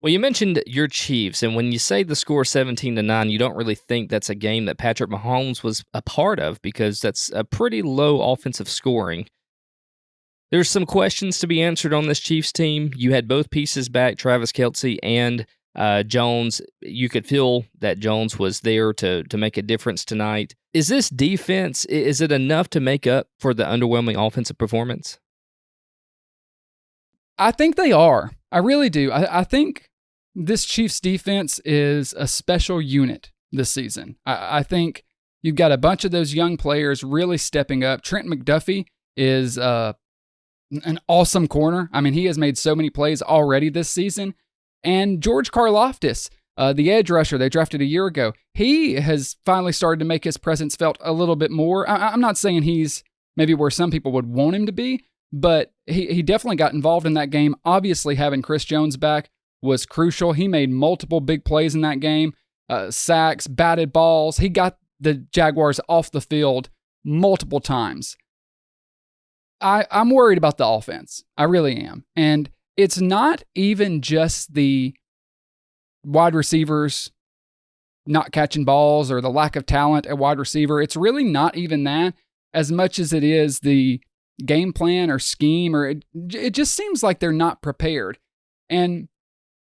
Well, you mentioned your Chiefs, and when you say the score 17-9, you don't really think that's a game that Patrick Mahomes was a part of because that's a pretty low offensive scoring. There's some questions to be answered on this Chiefs team. You had both pieces back, Travis Kelce and Jones. You could feel that Jones was there to make a difference tonight. Is this defense, is it enough to make up for the underwhelming offensive performance? I think they are. I really do. I think this Chiefs defense is a special unit this season. I think you've got a bunch of those young players really stepping up. Trent McDuffie is an awesome corner. I mean, he has made so many plays already this season. And George Karlaftis, the edge rusher they drafted a year ago, he has finally started to make his presence felt a little bit more. I'm not saying he's maybe where some people would want him to be, but he definitely got involved in that game. Obviously, having Chris Jones back was crucial. He made multiple big plays in that game, sacks, batted balls. He got the Jaguars off the field multiple times. I'm worried about the offense. I really am. And it's not even just the wide receivers not catching balls or the lack of talent at wide receiver. It's really not even that as much as it is the game plan or scheme, or it just seems like they're not prepared. And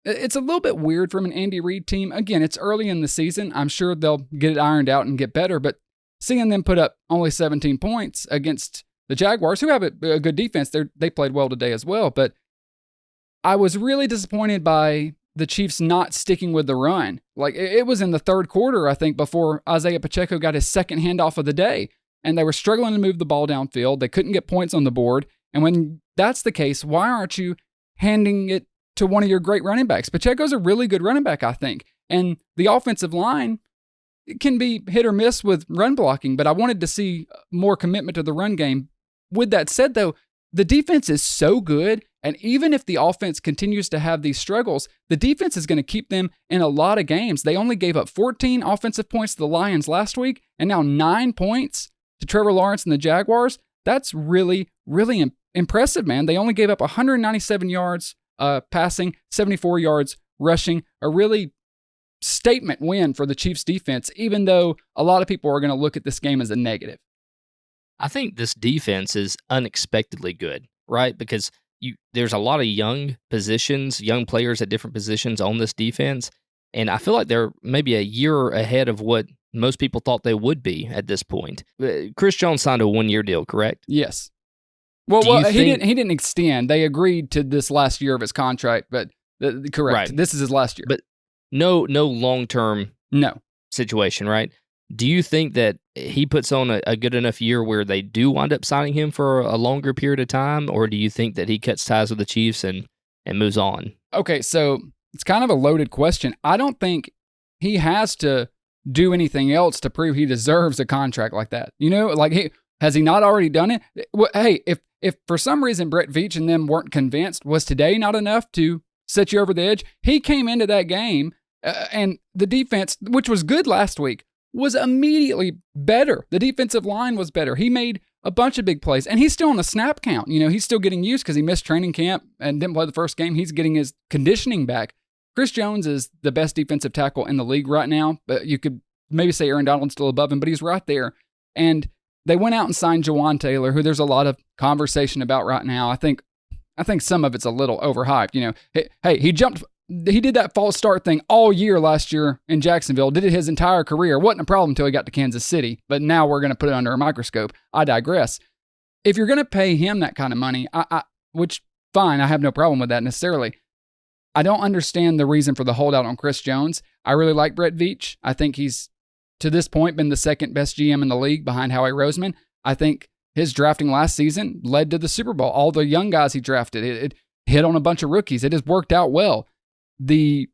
it's a little bit weird from an Andy Reid team. Again, it's early in the season. I'm sure they'll get it ironed out and get better, but seeing them put up only 17 points against the Jaguars, who have a good defense, they played well today as well, but I was really disappointed by the Chiefs not sticking with the run. Like, it was in the third quarter, I think, before Isaiah Pacheco got his second handoff of the day, and they were struggling to move the ball downfield. They couldn't get points on the board, and when that's the case, why aren't you handing it to one of your great running backs? Pacheco's a really good running back, I think, and the offensive line can be hit or miss with run blocking, but I wanted to see more commitment to the run game. With that said, though, the defense is so good, and even if the offense continues to have these struggles, the defense is going to keep them in a lot of games. They only gave up 14 offensive points to the Lions last week, and now 9 points to Trevor Lawrence and the Jaguars. That's really, really impressive, man. They only gave up 197 yards passing, 74 yards rushing. A really statement win for the Chiefs defense, even though a lot of people are going to look at this game as a negative. I think this defense is unexpectedly good, right? Because there's a lot of young players at different positions on this defense, and I feel like they're maybe a year ahead of what most people thought they would be at this point. Chris Jones signed a 1-year deal, correct? Yes. Well, he didn't extend. They agreed to this last year of his contract, but correct. Right. This is his last year. But no long-term situation, right? Do you think that he puts on a good enough year where they do wind up signing him for a longer period of time, or do you think that he cuts ties with the Chiefs and moves on? Okay, so it's kind of a loaded question. I don't think he has to do anything else to prove he deserves a contract like that. You know, like, has he not already done it? Well, hey, if for some reason Brett Veach and them weren't convinced, was today not enough to set you over the edge? He came into that game and the defense, which was good last week, was immediately better. The defensive line was better. He made a bunch of big plays, and he's still on the snap count. You know, he's still getting used because he missed training camp and didn't play the first game. He's getting his conditioning back. Chris Jones is the best defensive tackle in the league right now, but you could maybe say Aaron Donald's still above him, but he's right there. And they went out and signed Jawan Taylor, who there's a lot of conversation about right now. I think some of it's a little overhyped. You know, hey, he did that false start thing all year last year in Jacksonville, did it his entire career. Wasn't a problem until he got to Kansas City, but now we're going to put it under a microscope. I digress. If you're going to pay him that kind of money, which, fine, I have no problem with that necessarily. I don't understand the reason for the holdout on Chris Jones. I really like Brett Veach. I think he's, to this point, been the second best GM in the league behind Howie Roseman. I think his drafting last season led to the Super Bowl. All the young guys he drafted, it hit on a bunch of rookies. It has worked out well. The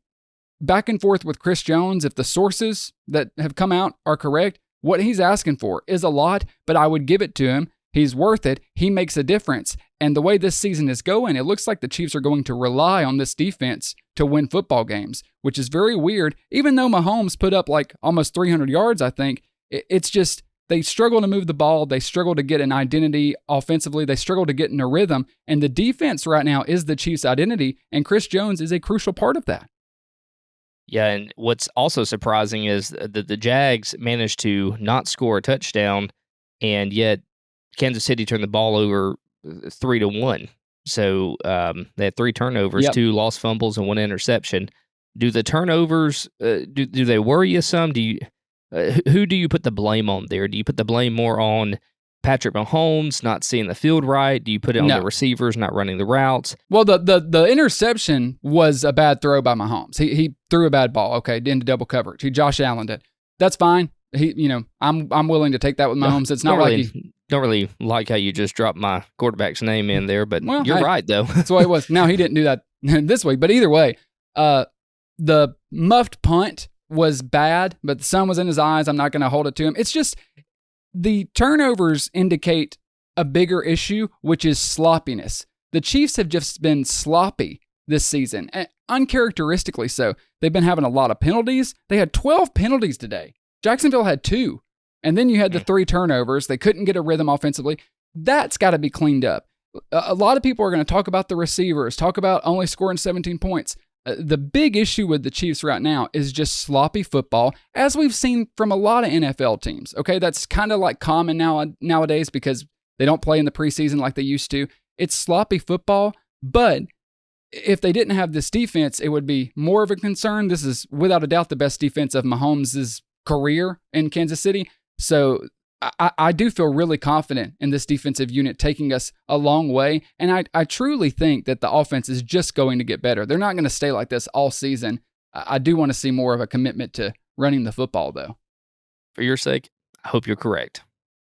back and forth with Chris Jones, if the sources that have come out are correct, what he's asking for is a lot, but I would give it to him. He's worth it. He makes a difference. And the way this season is going, it looks like the Chiefs are going to rely on this defense to win football games, which is very weird. Even though Mahomes put up like almost 300 yards, I think, it's just they struggle to move the ball. They struggle to get an identity offensively. They struggle to get in a rhythm. And the defense right now is the Chiefs' identity, and Chris Jones is a crucial part of that. Yeah, and what's also surprising is that the Jags managed to not score a touchdown, and yet Kansas City turned the ball over 3-1. So they had 3 turnovers, Yep. 2 lost fumbles, and 1 interception. Do the turnovers do they worry you some? Do you who do you put the blame on there? Do you put the blame more on Patrick Mahomes not seeing the field right? Do you put it on No. the receivers not running the routes? Well, the interception was a bad throw by Mahomes. He threw a bad ball. Okay, into double coverage. Josh Allen did. That's fine. I'm willing to take that with Mahomes. It's not Don't really like how you just dropped my quarterback's name in there, but Well, you're right though. That's the way it was. Now he didn't do that this week, but either way, the muffed punt was bad, but the sun was in his eyes. I'm not going to hold it to him. It's just the turnovers indicate a bigger issue, which is sloppiness. The Chiefs have just been sloppy this season, uncharacteristically so. They've been having a lot of penalties. They had 12 penalties today. Jacksonville had 2. And then you had the 3 turnovers. They couldn't get a rhythm offensively. That's got to be cleaned up. A lot of people are going to talk about the receivers, talk about only scoring 17 points. The big issue with the Chiefs right now is just sloppy football, as we've seen from a lot of NFL teams. Okay, that's kind of like common nowadays because they don't play in the preseason like they used to. It's sloppy football, but if they didn't have this defense, it would be more of a concern. This is without a doubt the best defense of Mahomes' career in Kansas City. So I do feel really confident in this defensive unit taking us a long way. And I truly think that the offense is just going to get better. They're not going to stay like this all season. I do want to see more of a commitment to running the football, though. For your sake, I hope you're correct.